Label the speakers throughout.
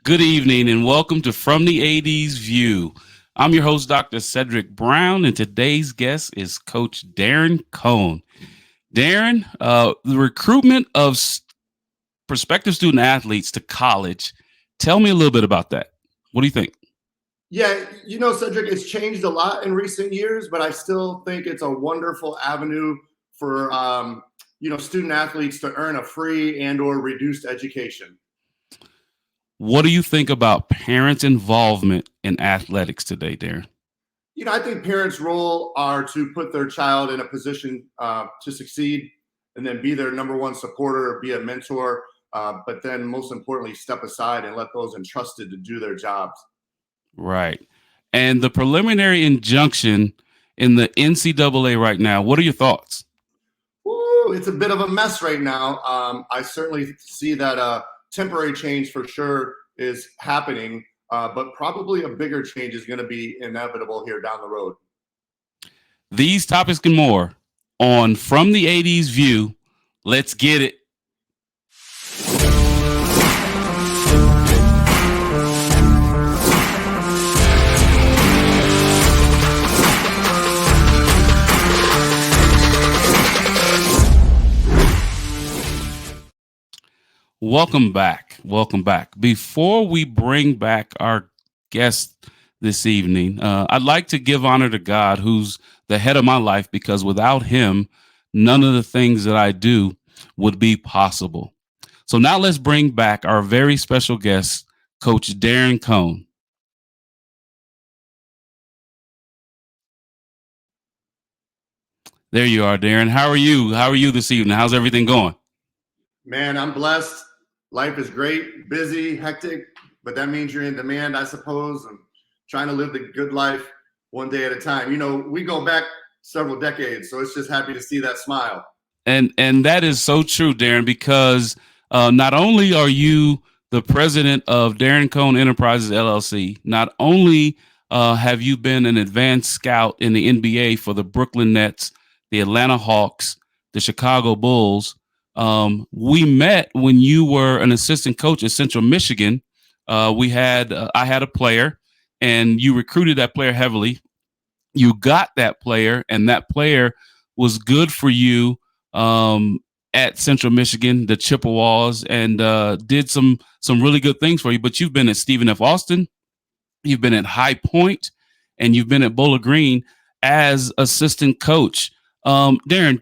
Speaker 1: Good evening and welcome to From the 80s View. I'm your host, Dr. Cedric Brown, and today's guest is Coach Darren Kohne. Darren, the recruitment of prospective student athletes to college. Tell me a little bit about that. What do you think?
Speaker 2: Yeah, Cedric, it's changed a lot in recent years, but I still think it's a wonderful avenue for, student athletes to earn a free and or reduced education.
Speaker 1: What do you think about parents' involvement in athletics today, Darren?
Speaker 2: I think parents' role are to put their child in a position to succeed and then be their number one supporter, be a mentor, but then most importantly, step aside and let those entrusted to do their jobs.
Speaker 1: Right. And the preliminary injunction in the NCAA right now, what are your thoughts?
Speaker 2: Ooh, it's a bit of a mess right now. I certainly see that a temporary change for sure is happening, but probably a bigger change is going to be inevitable here down the road.
Speaker 1: These topics and more on From the 80s View. Let's get it. Welcome back. Welcome back. Before we bring back our guest this evening, I'd like to give honor to God, who's the head of my life, because without him, none of the things that I do would be possible. So now let's bring back our very special guest, Coach Darren Kohne. There you are, Darren. How are you? How are you this evening? How's everything going?
Speaker 2: Man, I'm blessed. Life is great, busy, hectic, but that means you're in demand, I suppose, and trying to live the good life one day at a time. We go back several decades, so it's just happy to see that smile.
Speaker 1: And that is so true, Darren, because not only are you the president of Darren Kohne Enterprises LLC, not only have you been an advanced scout in the NBA for the Brooklyn Nets, the Atlanta Hawks, the Chicago Bulls. We met when you were an assistant coach at Central Michigan. I had a player, and you recruited that player heavily. You got that player, and that player was good for you at Central Michigan, the Chippewas, and did some really good things for you. But you've been at Stephen F. Austin, you've been at High Point, and you've been at Bowling Green as assistant coach. Darren,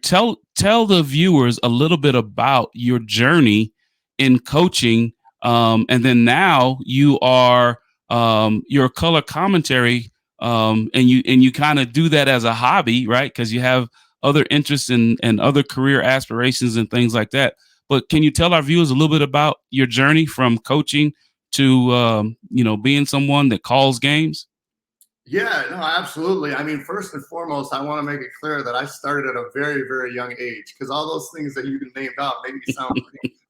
Speaker 1: tell the viewers a little bit about your journey in coaching, and then now you're a color commentary, and you kind of do that as a hobby, right? Because you have other interests and other career aspirations and things like that. But can you tell our viewers a little bit about your journey from coaching to being someone that calls games?
Speaker 2: Yeah, no, absolutely. I mean, first and foremost, I want to make it clear that I started at a very, very young age, because all those things that you named out make me sound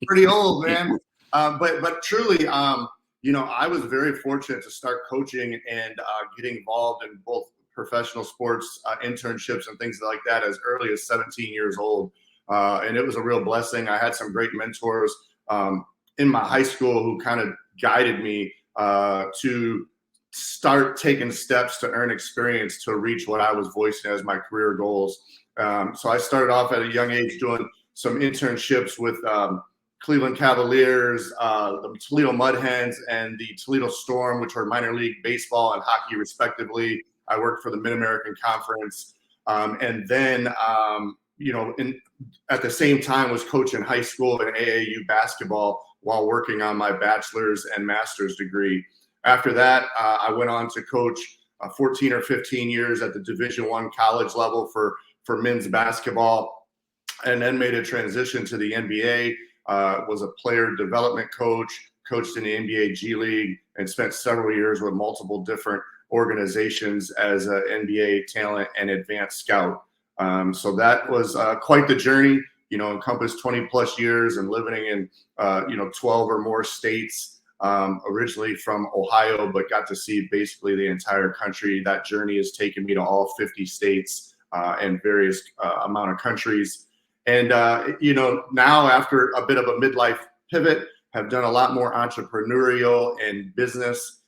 Speaker 2: pretty old, man. But truly, I was very fortunate to start coaching and getting involved in both professional sports internships and things like that as early as 17 years old. And it was a real blessing. I had some great mentors in my high school who kind of guided me to start taking steps to earn experience to reach what I was voicing as my career goals. So I started off at a young age doing some internships with Cleveland Cavaliers, the Toledo Mud Hens, and the Toledo Storm, which are minor league baseball and hockey respectively. I worked for the Mid-American Conference. And then, at the same time was coaching high school and AAU basketball while working on my bachelor's and master's degree. After that, I went on to coach 14 or 15 years at the Division I college level for men's basketball, and then made a transition to the NBA, was a player development coach, coached in the NBA G League, and spent several years with multiple different organizations as an NBA talent and advanced scout. So that was quite the journey, encompassed 20 plus years and living in, 12 or more states. Originally from Ohio, but got to see basically the entire country. That journey has taken me to all 50 states and various amount of countries. And, now after a bit of a midlife pivot, have done a lot more entrepreneurial and business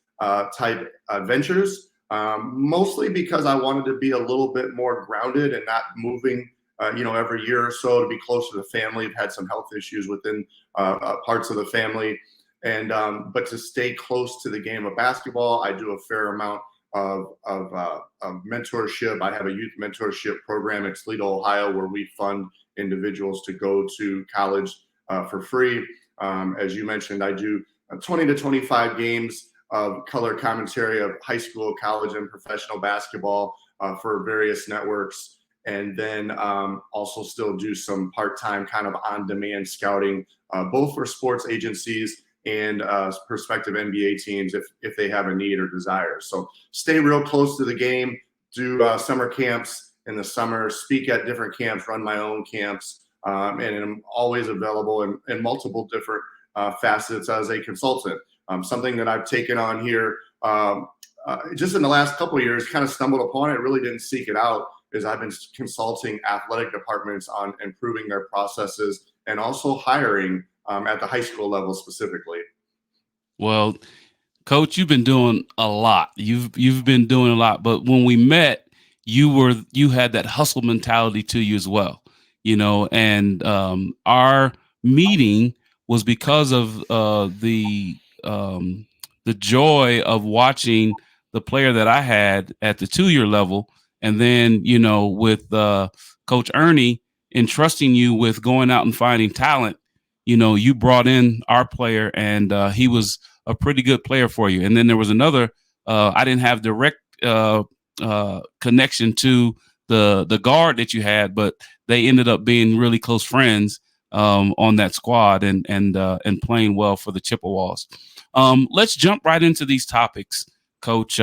Speaker 2: type ventures, mostly because I wanted to be a little bit more grounded and not moving every year or so, to be closer to family. I've had some health issues within parts of the family. And but to stay close to the game of basketball, I do a fair amount of mentorship. I have a youth mentorship program in Toledo, Ohio, where we fund individuals to go to college for free. As you mentioned, I do 20 to 25 games of color commentary of high school, college, and professional basketball for various networks. And then also still do some part-time kind of on-demand scouting, both for sports agencies and prospective NBA teams if they have a need or desire. So stay real close to the game, do summer camps in the summer, speak at different camps, run my own camps, and I'm always available in multiple different facets as a consultant. Something that I've taken on here just in the last couple of years, kind of stumbled upon it, really didn't seek it out, is I've been consulting athletic departments on improving their processes and also hiring at the high school level specifically.
Speaker 1: Well, Coach, you've been doing a lot. You've been doing a lot. But when we met, you had that hustle mentality to you as well, And our meeting was because of the joy of watching the player that I had at the 2-year level, and then with Coach Ernie entrusting you with going out and finding talent. You brought in our player, and he was a pretty good player for you. And then there was another. I didn't have direct connection to the guard that you had, but they ended up being really close friends on that squad and playing well for the Chippewas. Let's jump right into these topics, Coach.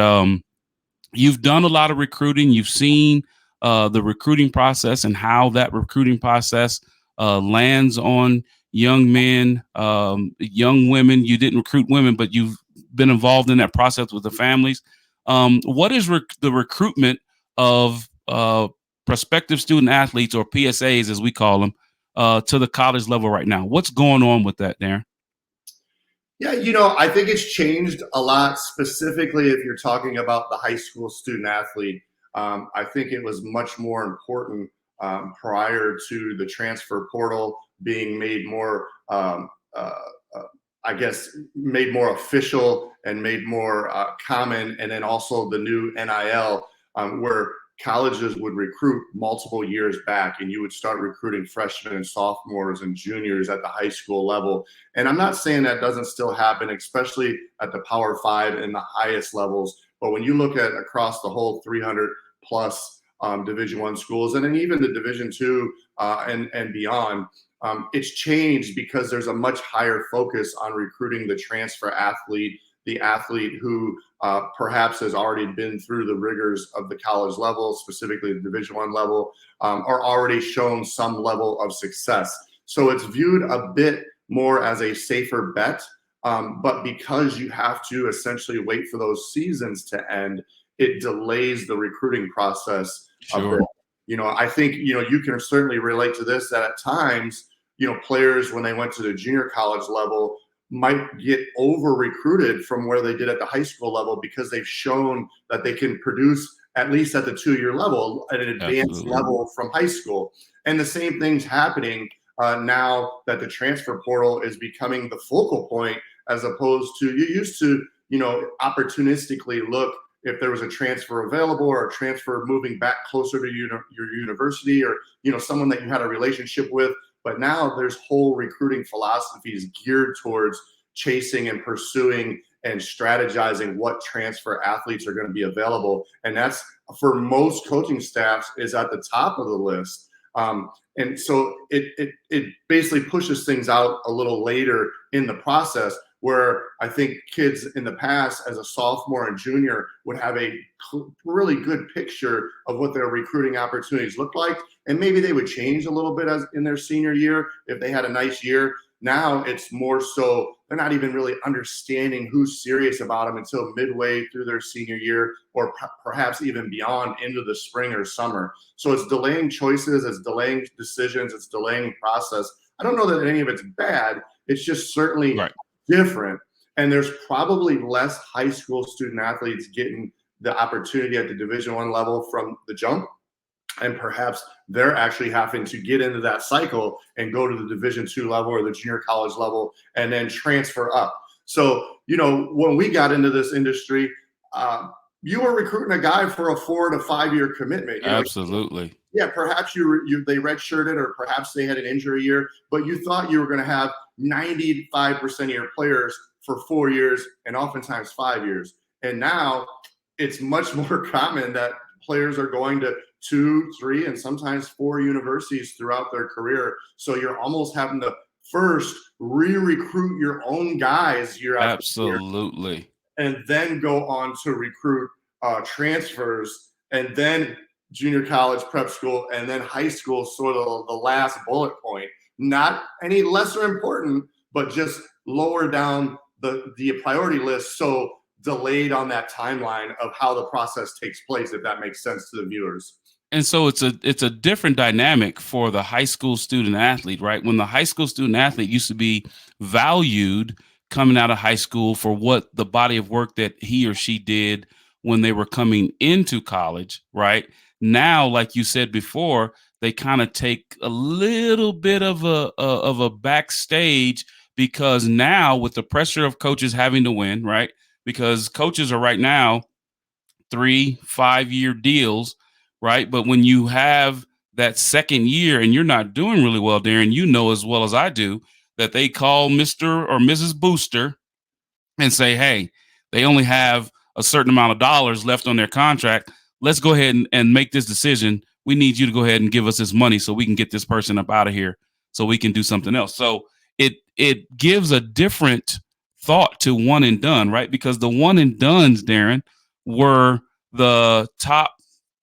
Speaker 1: You've done a lot of recruiting. You've seen the recruiting process and how that recruiting process lands on young men, young women. You didn't recruit women, but you've been involved in that process with the families. What is the recruitment of prospective student athletes, or PSAs as we call them, to the college level right now? What's going on with that, Darren?
Speaker 2: Yeah, I think it's changed a lot, specifically if you're talking about the high school student athlete. I think it was much more important prior to the transfer portal being made more, made more official and made more common. And then also the new NIL, where colleges would recruit multiple years back, and you would start recruiting freshmen and sophomores and juniors at the high school level. And I'm not saying that doesn't still happen, especially at the Power 5 and the highest levels. But when you look at across the whole 300 plus Division I schools, and then even the Division II and beyond, it's changed because there's a much higher focus on recruiting the transfer athlete, the athlete who perhaps has already been through the rigors of the college level, specifically the Division I level, or already shown some level of success. So it's viewed a bit more as a safer bet. But because you have to essentially wait for those seasons to end, it delays the recruiting process
Speaker 1: Sure.
Speaker 2: a bit. I think, you can certainly relate to this, that at times, players, when they went to the junior college level, might get over recruited from where they did at the high school level, because they've shown that they can produce at least at the 2-year level at an advanced
Speaker 1: Absolutely.
Speaker 2: level from high school. And the same thing's happening now that the transfer portal is becoming the focal point, as opposed to, you used to, opportunistically look if there was a transfer available or a transfer moving back closer to your university, or, someone that you had a relationship with. But now there's whole recruiting philosophies geared towards chasing and pursuing and strategizing what transfer athletes are going to be available. And that's, for most coaching staffs, is at the top of the list. And so it basically pushes things out a little later in the process, where I think kids in the past, as a sophomore and junior, would have a really good picture of what their recruiting opportunities look like. And maybe they would change a little bit as in their senior year if they had a nice year. Now it's more so they're not even really understanding who's serious about them until midway through their senior year, or perhaps even beyond into the spring or summer. So it's delaying choices, it's delaying decisions, it's delaying process I don't know that any of it's bad. It's just certainly
Speaker 1: Right.
Speaker 2: different. And there's probably less high school student athletes getting the opportunity at the Division I level from the jump. And perhaps they're actually having to get into that cycle and go to the Division II level or the junior college level and then transfer up. So, when we got into this industry, you were recruiting a guy for a 4 to 5 year commitment.
Speaker 1: Absolutely.
Speaker 2: Yeah, perhaps they redshirted, or perhaps they had an injury year, but you thought you were going to have 95% of your players for 4 years and oftentimes 5 years. And now it's much more common that players are going to 2, 3, and sometimes 4 universities throughout their career. So you're almost having to first re-recruit your own guys year after
Speaker 1: Absolutely.
Speaker 2: year, and then go on to recruit transfers, and then junior college, prep school, and then high school, sort of the last bullet point. Not any lesser important, but just lower down the priority list, so delayed on that timeline of how the process takes place, if that makes sense to the viewers.
Speaker 1: And so it's a different dynamic for the high school student athlete, right? When the high school student athlete used to be valued coming out of high school for what the body of work that he or she did when they were coming into college, right? Now, like you said before, they kind of take a little bit of a backstage, because now with the pressure of coaches having to win, right? Because coaches are right now 3-5 year deals, right? But when you have that second year and you're not doing really well, Darren, you know as well as I do that they call Mr. or Mrs. Booster and say, hey, they only have a certain amount of dollars left on their contract. Let's go ahead and make this decision. We need you to go ahead and give us this money so we can get this person up out of here so we can do something else. So it gives a different thought to one and done, right? Because the one and dones, Darren, were the top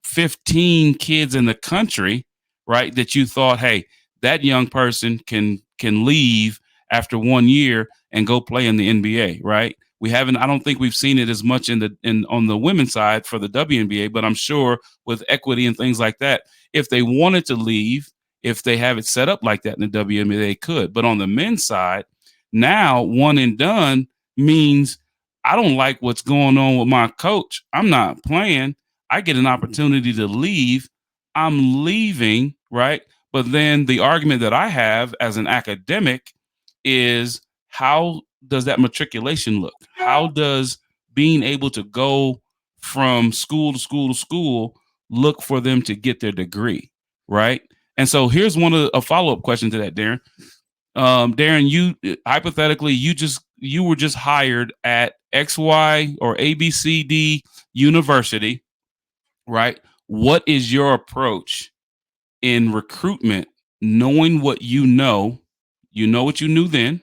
Speaker 1: 15 kids in the country, right? That you thought, hey, that young person can leave after 1 year and go play in the NBA, right? I don't think we've seen it as much on the women's side for the WNBA, but I'm sure with equity and things like that, if they wanted to leave, if they have it set up like that in the WNBA, they could. But on the men's side, now one and done means I don't like what's going on with my coach. I'm not playing. I get an opportunity to leave. I'm leaving, right? But then the argument that I have as an academic is, how does that matriculation look? How does being able to go from school to school to school look for them to get their degree, right? And so here's a follow-up question to that, Darren. Darren, you hypothetically, you were just hired at XY or ABCD university, right? What is your approach in recruitment, knowing what you know what you knew then,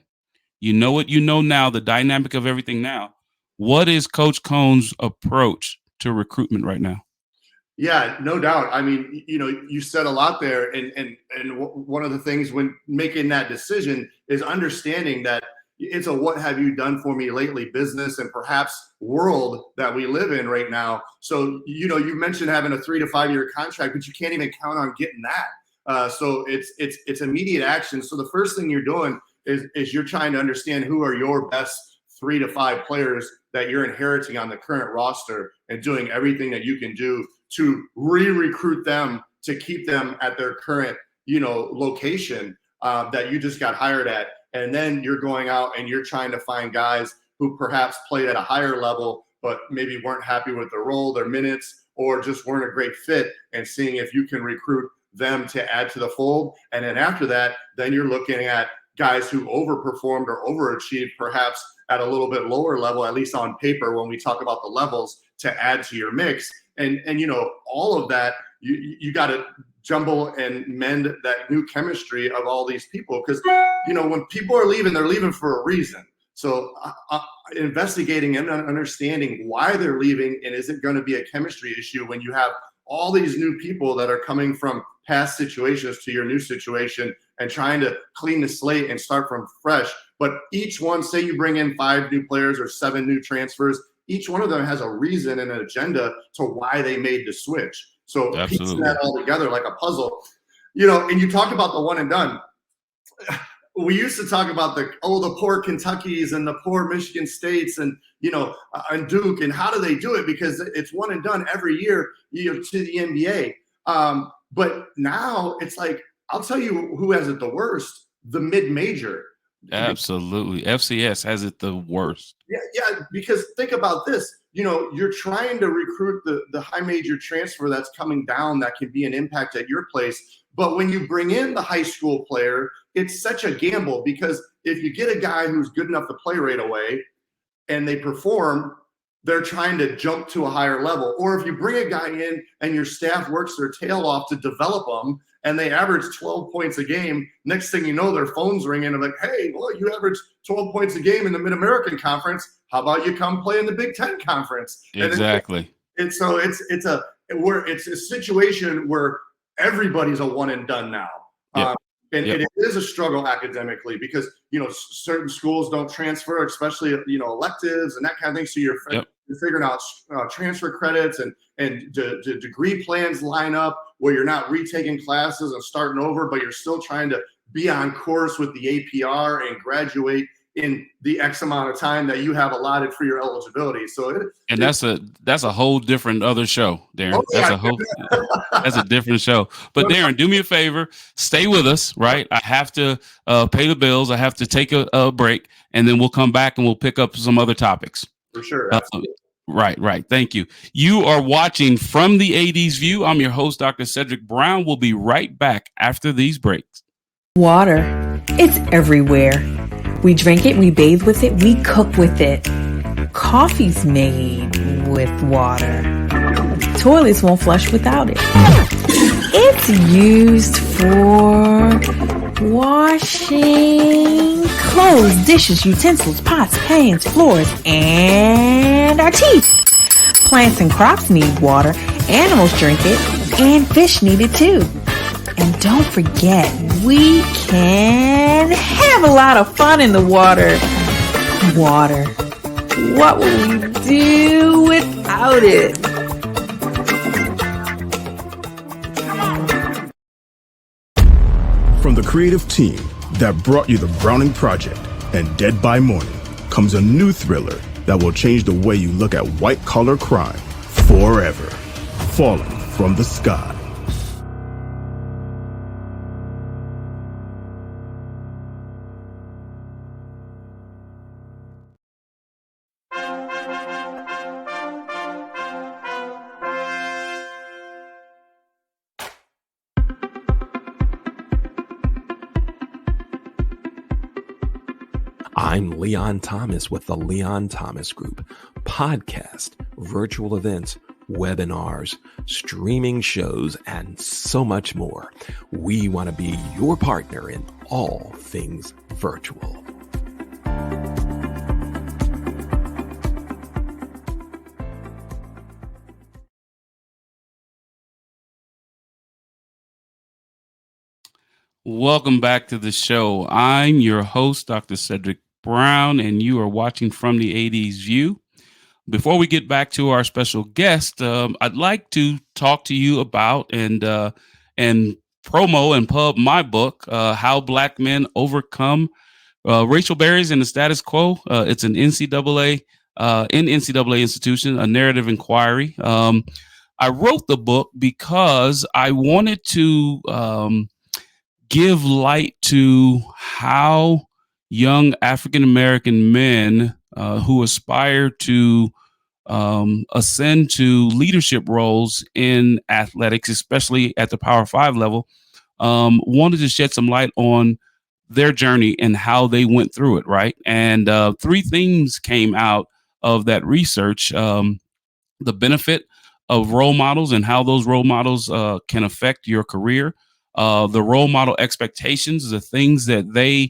Speaker 1: you know what you know now, the dynamic of everything now. What is Coach Kohne's approach to recruitment right now?
Speaker 2: Yeah, no doubt. I mean, you said a lot there, and one of the things when making that decision is understanding that it's a what have you done for me lately business, and perhaps world that we live in right now. So, you mentioned having a 3 to 5 year contract, but you can't even count on getting that. So it's immediate action. So the first thing you're doing is you're trying to understand who are your best 3 to 5 players that you're inheriting on the current roster, and doing everything that you can do to re-recruit them to keep them at their current, location that you just got hired at. And then you're going out and you're trying to find guys who perhaps played at a higher level, but maybe weren't happy with their role, their minutes, or just weren't a great fit, and seeing if you can recruit them to add to the fold. And then after that, then you're looking at guys who overperformed or overachieved, perhaps at a little bit lower level, at least on paper, when we talk about the levels, to add to your mix. And all of that, you got to jumble and mend that new chemistry of all these people. Because, when people are leaving, they're leaving for a reason. So investigating and understanding why they're leaving, and is it going to be a chemistry issue when you have all these new people that are coming from past situations to your new situation, and trying to clean the slate and start from fresh. But each one, say you bring in 5 new players or 7 new transfers, each one of them has a reason and an agenda to why they made the switch. So piecing that all together like a puzzle, and you talked about the one and done. we used to talk about the poor Kentuckys and the poor Michigan States and and Duke, and how do they do it? Because it's one and done every year, to the NBA. But now it's like, I'll tell you who has it the worst: the mid-major.
Speaker 1: Absolutely, FCS has it the worst.
Speaker 2: Yeah, because think about this. You're trying to recruit the high major transfer that's coming down that can be an impact at your place. But when you bring in the high school player, it's such a gamble, because if you get a guy who's good enough to play right away and they perform, they're trying to jump to a higher level. Or if you bring a guy in and your staff works their tail off to develop them and they average 12 points a game, next thing you know, their phone's ringing and like, hey, well, you average 12 points a game in the Mid-American Conference. How about you come play in the Big Ten Conference?
Speaker 1: Exactly.
Speaker 2: And so it's a situation where everybody's a one and done now.
Speaker 1: Yep.
Speaker 2: And it is a struggle academically, because certain schools don't transfer, especially electives and that kind of thing. So you're figuring out transfer credits and degree plans line up where you're not retaking classes and starting over, but you're still trying to be on course with the APR and graduate in the X amount of time that you have allotted for your eligibility. So
Speaker 1: that's a whole different other show, Darren.
Speaker 2: Oh, yeah.
Speaker 1: That's a different show. But Darren, do me a favor, stay with us, right? I have to pay the bills. I have to take a break, and then we'll come back and we'll pick up some other topics.
Speaker 2: For sure.
Speaker 1: Right. Thank you. You are watching From the AD's View. I'm your host, Dr. Cedric Brown. We'll be right back after these breaks.
Speaker 3: Water. It's everywhere. We drink it, we bathe with it, we cook with it. Coffee's made with water. Toilets won't flush without it. It's used for washing clothes, dishes, utensils, pots, pans, floors, and our teeth. Plants and crops need water, animals drink it, and fish need it too. And don't forget, we can have a lot of fun in the water. Water. What would we do without it?
Speaker 4: From the creative team that brought you The Browning Project and Dead by Morning comes a new thriller that will change the way you look at white-collar crime forever. Falling from the Sky.
Speaker 5: I'm Leon Thomas with the Leon Thomas Group. Podcast, virtual events, webinars, streaming shows, and so much more. We want to be your partner in all things virtual.
Speaker 1: Welcome back to the show. I'm your host, Dr. Cedric Brown, and you are watching From the AD's View. Before we get back to our special guest, I'd like to talk to you about and promo and pub my book, How Black Men Overcome Racial Barriers in the Status Quo. It's an NCAA institution, a narrative inquiry. I wrote the book because I wanted to give light to how young African-American men who aspire to ascend to leadership roles in athletics, especially at the Power 5 level, wanted to shed some light on their journey and how they went through it, right? And three themes came out of that research: the benefit of role models and how those role models can affect your career, the role model expectations, the things that the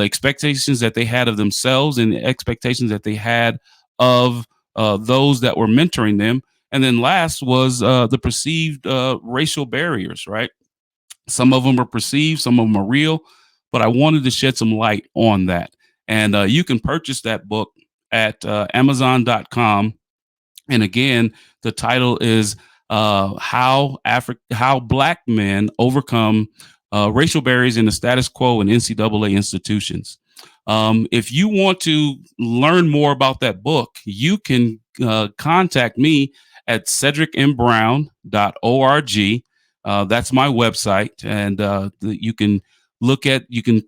Speaker 1: expectations that they had of themselves and the expectations that they had of those that were mentoring them. And then last was the perceived racial barriers, right? Some of them are perceived, some of them are real, but I wanted to shed some light on that. And you can purchase that book at Amazon.com. And again, the title is how Black Men Overcome racial barriers in the status quo in NCAA institutions. If you want to learn more about that book, you can contact me at cedricmbrown.org. That's my website. And you can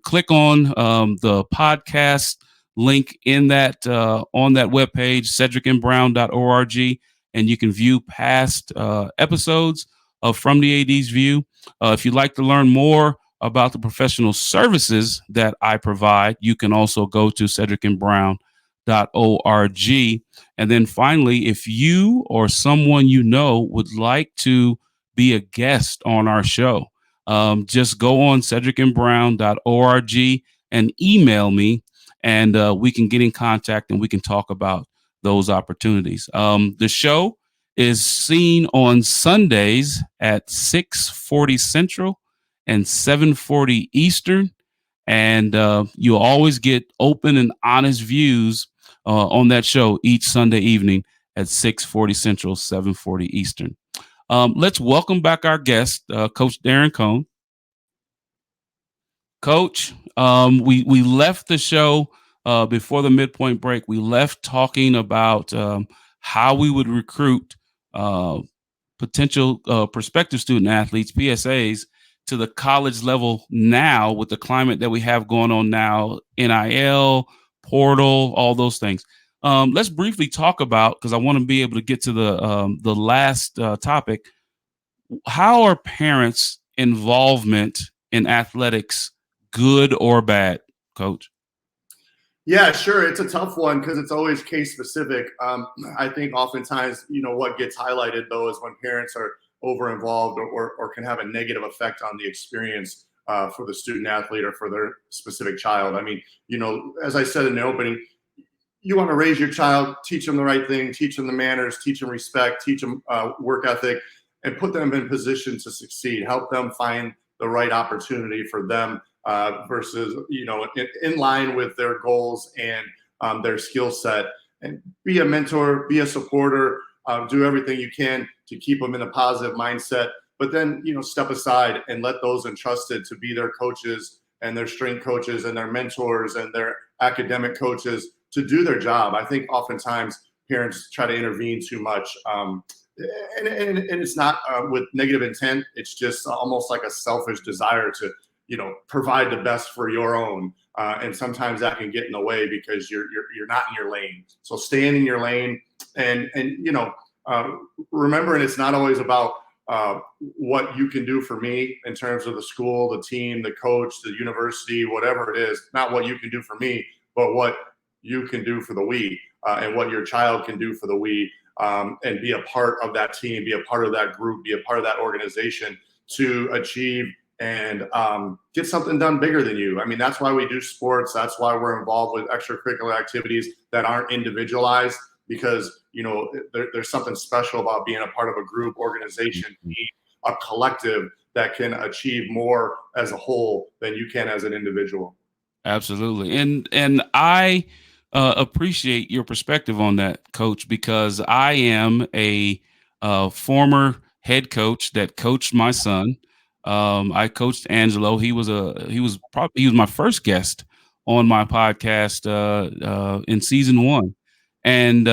Speaker 1: click on the podcast link in that on that webpage, cedricmbrown.org, and you can view past episodes of From the AD's View. If you'd like to learn more about the professional services that I provide, you can also go to cedricmbrown.org. And then finally, if you or someone you know would like to be a guest on our show, just go on cedricmbrown.org and email me, and we can get in contact and we can talk about those opportunities. The show is seen on Sundays at 6:40 Central and 7:40 Eastern. And you'll always get open and honest views on that show each Sunday evening at 6:40 Central, 7:40 Eastern. Let's welcome back our guest, Coach Darren Kohne. Coach, we left the show before the midpoint break. We left talking about how we would recruit potential prospective student athletes, PSAs, to the college level now with the climate that we have going on now, NIL, portal, all those things. Let's briefly talk about, because I want to be able to get to the last topic. How are parents' involvement in athletics good or bad, Coach?
Speaker 2: Yeah, sure. It's a tough one because it's always case specific. I think oftentimes, what gets highlighted though is when parents are over involved or can have a negative effect on the experience for the student athlete or for their specific child. I mean, as I said in the opening, you want to raise your child, teach them the right thing, teach them the manners, teach them respect, teach them work ethic, and put them in position to succeed. Help them find the right opportunity for them versus, in line with their goals and their skill set. And be a mentor, be a supporter, do everything you can to keep them in a positive mindset. But then, step aside and let those entrusted to be their coaches and their strength coaches and their mentors and their academic coaches to do their job. I think oftentimes parents try to intervene too much. And it's not with negative intent. It's just almost like a selfish desire to, provide the best for your own. And sometimes that can get in the way because you're not in your lane. So staying in your lane and remembering it's not always about what you can do for me in terms of the school, the team, the coach, the university, whatever it is, not what you can do for me, but what you can do for the we and what your child can do for the we. And be a part of that team, be a part of that group, be a part of that organization to achieve and get something done bigger than you. I mean, that's why we do sports. That's why we're involved with extracurricular activities that aren't individualized, because, there's something special about being a part of a group, organization, team, a collective that can achieve more as a whole than you can as an individual.
Speaker 1: Absolutely. And I appreciate your perspective on that, Coach, because I am a former head coach that coached my son. I coached Angelo. He was my first guest on my podcast in season 1, and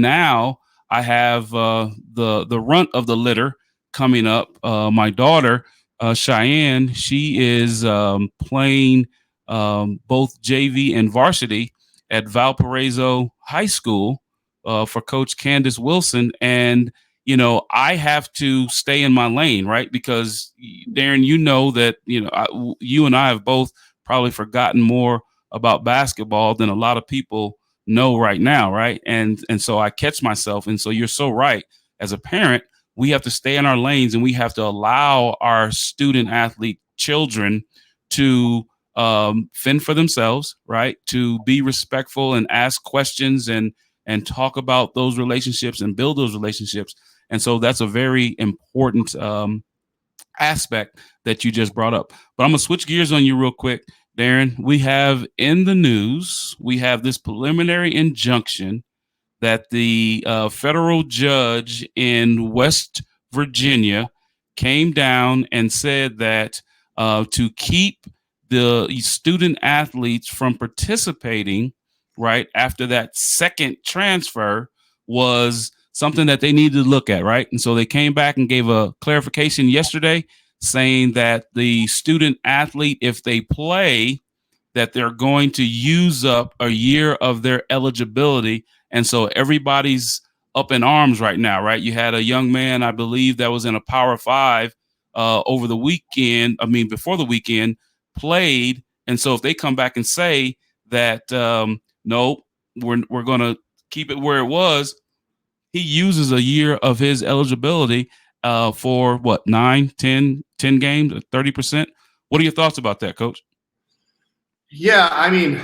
Speaker 1: now I have the runt of the litter coming up. My daughter Cheyenne, she is playing both JV and varsity at Valparaiso High School for Coach Candace Wilson. And, I have to stay in my lane, right? Because, Darren, that, you and I have both probably forgotten more about basketball than a lot of people know right now, right? And so I catch myself. And so you're so right. As a parent, we have to stay in our lanes and we have to allow our student athlete children to fend for themselves, right? To be respectful and ask questions and talk about those relationships and build those relationships. And so that's a very important aspect that you just brought up. But I'm going to switch gears on you real quick, Darren. We have in the news, we have this preliminary injunction that the federal judge in West Virginia came down and said that to keep the student athletes from participating, right, after that second transfer was something that they needed to look at, right? And so they came back and gave a clarification yesterday saying that the student athlete, if they play, that they're going to use up a year of their eligibility. And so everybody's up in arms right now, right? You had a young man, I believe, that was in a Power Five over the weekend. I mean, before the weekend, played. And so if they come back and say that, no, we're going to keep it where it was, he uses a year of his eligibility for what, 9, 10 games, 30%. What are your thoughts about that, Coach?
Speaker 2: Yeah, I mean,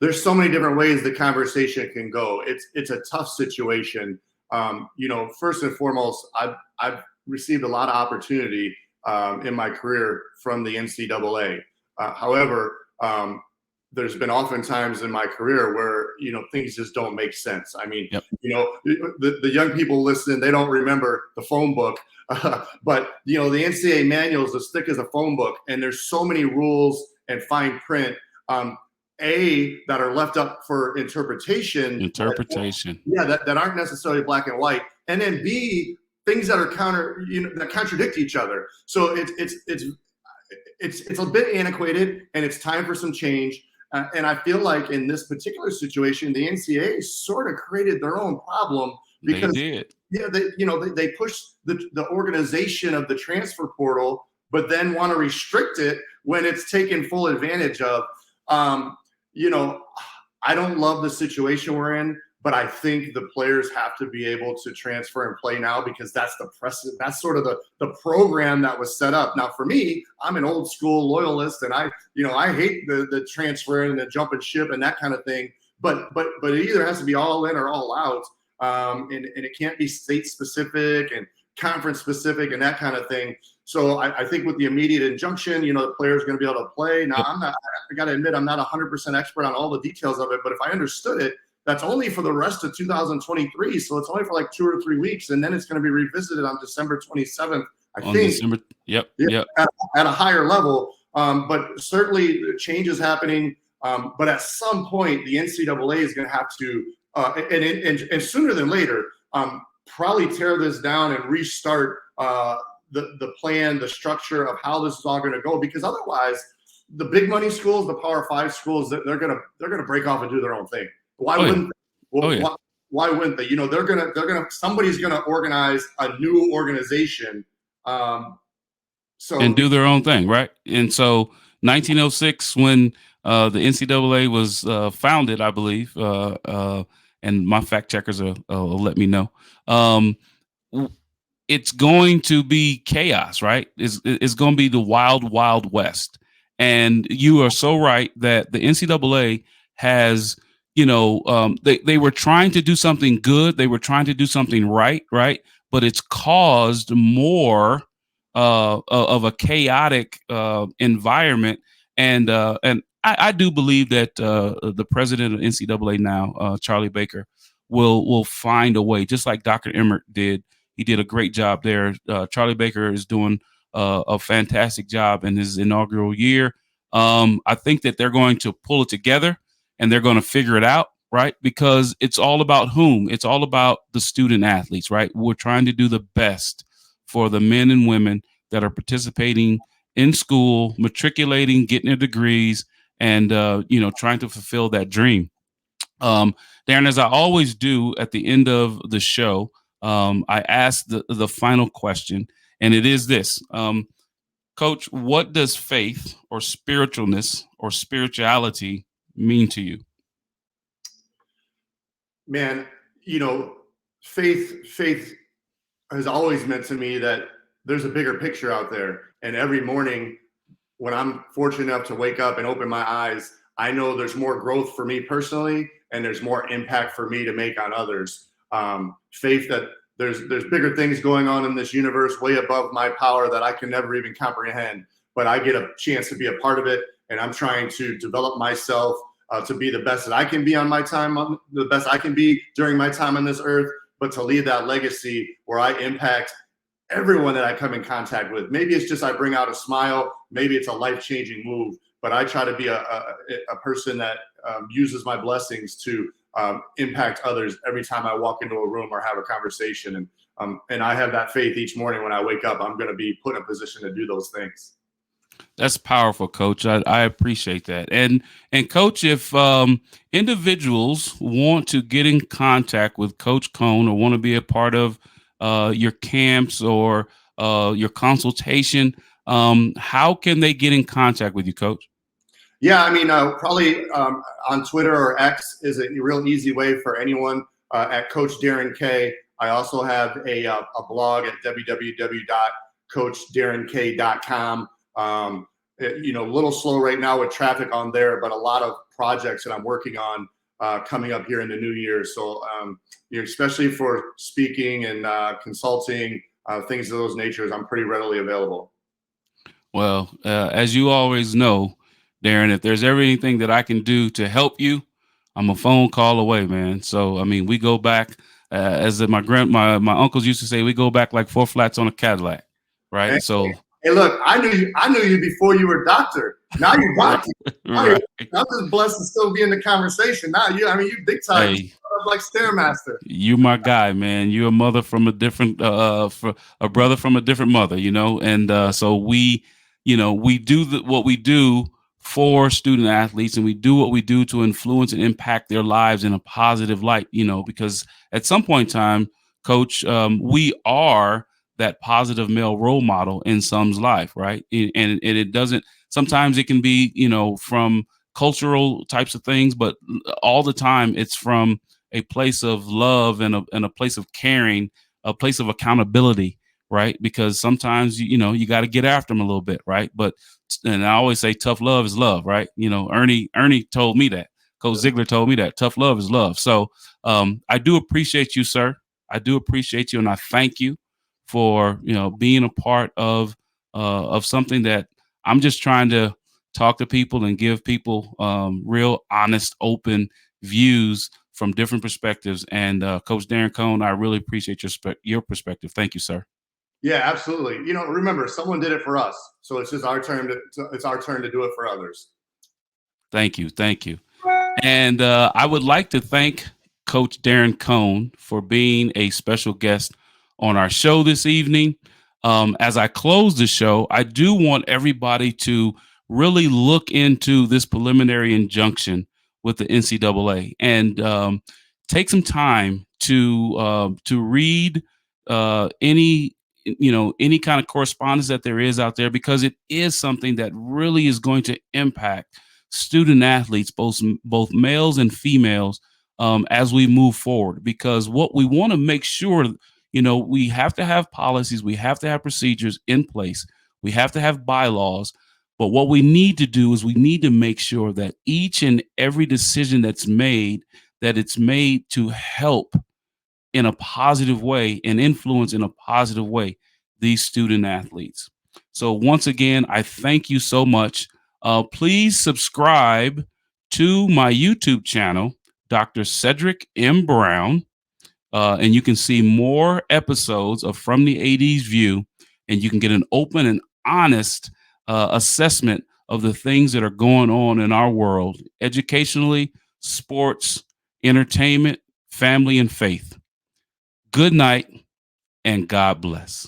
Speaker 2: there's so many different ways the conversation can go. It's a tough situation. First and foremost, I've received a lot of opportunity in my career from the NCAA. However, there's been oftentimes in my career where, things just don't make sense. I mean,
Speaker 1: Yep.
Speaker 2: The young people listening, they don't remember the phone book, but, the NCAA manual is as thick as a phone book, and there's so many rules and fine print, that are left up for interpretation. That aren't necessarily black and white. And then B, things that are that contradict each other. So it's a bit antiquated, and it's time for some change. And I feel like in this particular situation, the NCAA sort of created their own problem because
Speaker 1: they did.
Speaker 2: Yeah, they push the organization of the transfer portal, but then want to restrict it when it's taken full advantage of. I don't love the situation we're in, but I think the players have to be able to transfer and play now because that's the precedent. That's sort of the program that was set up. Now, for me, I'm an old school loyalist, and I hate the transfer and the jumping ship and that kind of thing. But it either has to be all in or all out, and it can't be state specific and conference specific and that kind of thing. So I think with the immediate injunction, the player is going to be able to play. Now, I got to admit, I'm not 100% expert on all the details of it, but if I understood it, that's only for the rest of 2023. So it's only for like 2 or 3 weeks, and then it's going to be revisited on December 27th, I think.
Speaker 1: Yep.
Speaker 2: At a higher level. But certainly change is happening. But at some point, the NCAA is going to have to, and sooner than later, probably tear this down and restart the plan, the structure of how this is all going to go, because otherwise the big money schools, the Power 5 schools, they're going to break off and do their own thing. Why wouldn't why wouldn't they? They're gonna somebody's gonna organize a new organization
Speaker 1: and do their own thing, right? And so 1906, when the NCAA was founded, I believe, and my fact checkers will let me know, it's going to be chaos, right? It's going to be the wild, wild west. And you are so right that the NCAA has, they were trying to do something good. They were trying to do something right? But it's caused more of a chaotic environment. And I do believe that the president of NCAA now, Charlie Baker, will find a way, just like Dr. Emmert did. He did a great job there. Charlie Baker is doing a fantastic job in his inaugural year. I think that they're going to pull it together and they're going to figure it out, right? Because it's all about whom? It's all about the student athletes, right? We're trying to do the best for the men and women that are participating in school, matriculating, getting their degrees, and trying to fulfill that dream. Darren, as I always do at the end of the show, I ask the final question, and it is this. Coach, what does faith or spiritualness or spirituality mean to you?
Speaker 2: Man, faith has always meant to me that there's a bigger picture out there. And every morning when I'm fortunate enough to wake up and open my eyes, I know there's more growth for me personally, and there's more impact for me to make on others. Faith that there's bigger things going on in this universe way above my power that I can never even comprehend, but I get a chance to be a part of it. And I'm trying to develop myself to be the best that I can be on my time, the best I can be during my time on this earth, but to leave that legacy where I impact everyone that I come in contact with. Maybe it's just I bring out a smile. Maybe it's a life-changing move. But I try to be a person that uses my blessings to impact others every time I walk into a room or have a conversation. And I have that faith each morning when I wake up, I'm going to be put in a position to do those things.
Speaker 1: That's powerful, Coach. I appreciate that. And Coach, if individuals want to get in contact with Coach Kohne or want to be a part of your camps or your consultation, how can they get in contact with you, Coach?
Speaker 2: Yeah, I mean, probably on Twitter or X is a real easy way for anyone at Coach Darren K. I also have a blog at www.coachdarrenk.com. A little slow right now with traffic on there, but a lot of projects that I'm working on coming up here in the new year. So, especially for speaking and consulting, things of those natures, I'm pretty readily available.
Speaker 1: Well, as you always know, Darren, if there's ever anything that I can do to help you, I'm a phone call away, man. So, I mean, we go back, as my uncles used to say, we go back like 4 flats on a Cadillac, right?
Speaker 2: Hey,
Speaker 1: so,
Speaker 2: hey, look, I knew you before you were a doctor. Now you're doctor.
Speaker 1: right.
Speaker 2: I'm just blessed to still be in the conversation. Now you big time,
Speaker 1: Hey,
Speaker 2: like Stairmaster.
Speaker 1: you my guy, man. You're a mother from a different, for a brother from a different mother, and so we do what we do for student athletes, and we do what we do to influence and impact their lives in a positive light, because at some point in time, Coach, we are that positive male role model in some's life, right? And it doesn't, sometimes it can be, from cultural types of things, but all the time it's from a place of love and a place of caring, a place of accountability, right? Because sometimes you got to get after them a little bit, right? And I always say tough love is love, right? Ernie told me that. Coach Ziegler told me that tough love is love. So I do appreciate you, sir. I do appreciate you, and I thank you for being a part of something that I'm just trying to talk to people and give people real, honest, open views from different perspectives. And Coach Darren Kohne, I really appreciate your perspective. Thank you, sir.
Speaker 2: Yeah, absolutely. Remember, someone did it for us, so it's just our turn to do it for others.
Speaker 1: Thank you. And I would like to thank Coach Darren Kohne for being a special guest on our show this evening. As I close the show, I do want everybody to really look into this preliminary injunction with the NCAA and take some time to read any kind of correspondence that there is out there, because it is something that really is going to impact student athletes, both males and females, as we move forward. Because what we want to make sure, we have to have policies, we have to have procedures in place, we have to have bylaws. But what we need to do is we need to make sure that each and every decision that's made, that it's made to help in a positive way and influence in a positive way these student athletes. So once again, I thank you so much. Please subscribe to my YouTube channel, Dr. Cedric M. Brown, and you can see more episodes of From the 80s View, and you can get an open and honest assessment of the things that are going on in our world, educationally, sports, entertainment, family, and faith. Good night, and God bless.